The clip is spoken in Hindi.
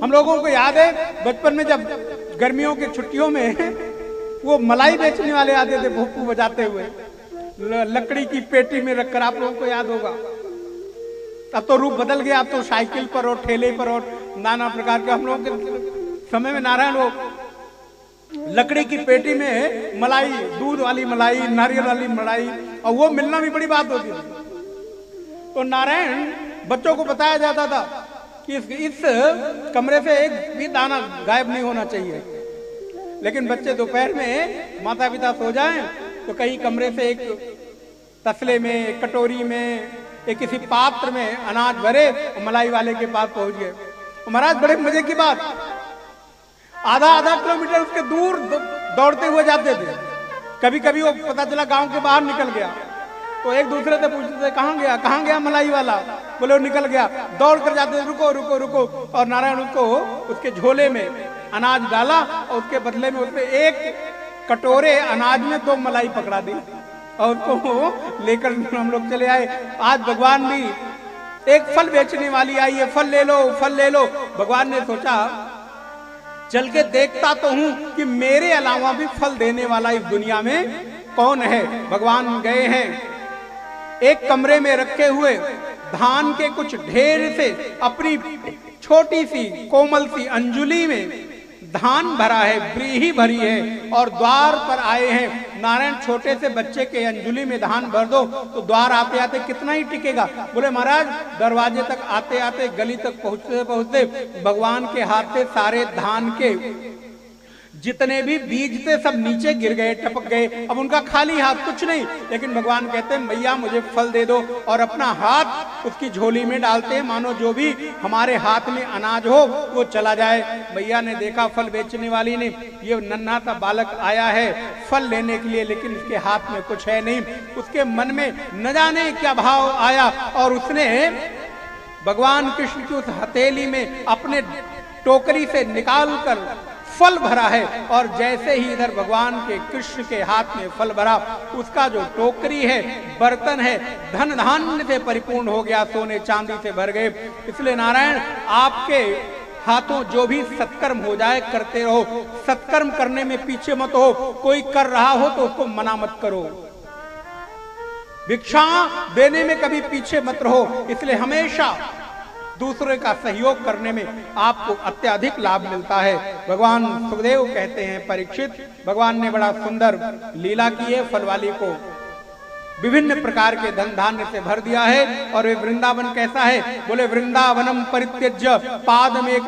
हम लोगों को याद है बचपन में जब गर्मियों की छुट्टियों में वो मलाई बेचने वाले आते थे भोपू बजाते हुए, लकड़ी की पेटी में रखकर, आप लोगों को याद होगा। अब तो रूप बदल गया, अब तो साइकिल पर और ठेले पर और नाना प्रकार के। हम लोगों के समय में नारायण वो लकड़ी की पेटी में मलाई, दूध वाली मलाई, नारियल वाली मलाई, और वो मिलना भी बड़ी बात होती थी। तो नारायण बच्चों को बताया जाता था कि इस कमरे से एक भी दाना गायब नहीं होना चाहिए। लेकिन बच्चे दोपहर में माता पिता सो जाएं तो कहीं कमरे से एक तसले में, एक कटोरी में, एक किसी पात्र में अनाज भरे और मलाई वाले के पास पहुंच गए। महाराज बड़े मजे की बात, आधा आधा किलोमीटर उसके दूर दौड़ते हुए जाते थे। कभी कभी वो पता चला गांव के बाहर निकल गया तो एक दूसरे से पूछते थे कहाँ गया मलाई वाला। बोले वो निकल गया। दौड़ कर जाते, रुको रुको रुको। और नारायण उसको उसके झोले में अनाज डाला और उसके बदले में उसने एक कटोरे अनाज में 2 मलाई पकड़ा दी और उसको लेकर हम लोग चले आए। आज भगवान भी, एक फल बेचने वाली आई है, फल ले लो फल ले लो। भगवान ने सोचा चल के देखता तो हूं कि मेरे अलावा भी फल देने वाला इस दुनिया में कौन है। भगवान गए हैं, एक कमरे में रखे हुए धान के कुछ ढेर से अपनी छोटी सी कोमल सी अंजुली में धान भरा है, व्रीहि भरी है, और द्वार पर आए हैं। नारायण छोटे से बच्चे के अंजुली में धान भर दो तो द्वार आते आते कितना ही टिकेगा। बोले महाराज दरवाजे तक आते आते, गली तक पहुंचते पहुंचते भगवान के हाथ से सारे धान के जितने भी बीज थे सब नीचे गिर गए, टपक गए। अब उनका खाली हाथ, कुछ नहीं। लेकिन भगवान कहते हैं मैया मुझे फल दे दो, और अपना हाथ उसकी झोली में डालते हैं, मानो जो भी हमारे हाथ में अनाज हो वो चला जाए। मैया ने देखा फल बेचने वाली ने, ये नन्हा सा बालक आया है फल लेने के लिए, लेकिन उसके हाथ में कुछ है नहीं। उसके मन में न जाने क्या भाव आया और उसने भगवान कृष्ण की उस हथेली में अपने टोकरी से निकाल कर फल भरा है। और जैसे ही इधर भगवान के कृष्ण के हाथ में फल भरा, उसका जो टोकरी है, बर्तन है, धन धान्य से परिपूर्ण हो गया, सोने चांदी से भर गए। इसलिए नारायण आपके हाथों जो भी सत्कर्म हो जाए करते रहो, सत्कर्म करने में पीछे मत हो। कोई कर रहा हो तो उसको मना मत करो, भिक्षा देने में कभी पीछे मत रहो। इसलिए हमेशा दूसरे का सहयोग करने में आपको अत्यधिक लाभ मिलता है। भगवान सुखदेव कहते हैं परीक्षित, भगवान ने बड़ा सुंदर लीला की है, फलवाली को विभिन्न प्रकार के धन धान्य से भर दिया है। और वे वृंदावन कैसा है? बोले वृंदावनम परित्यज्य पाद में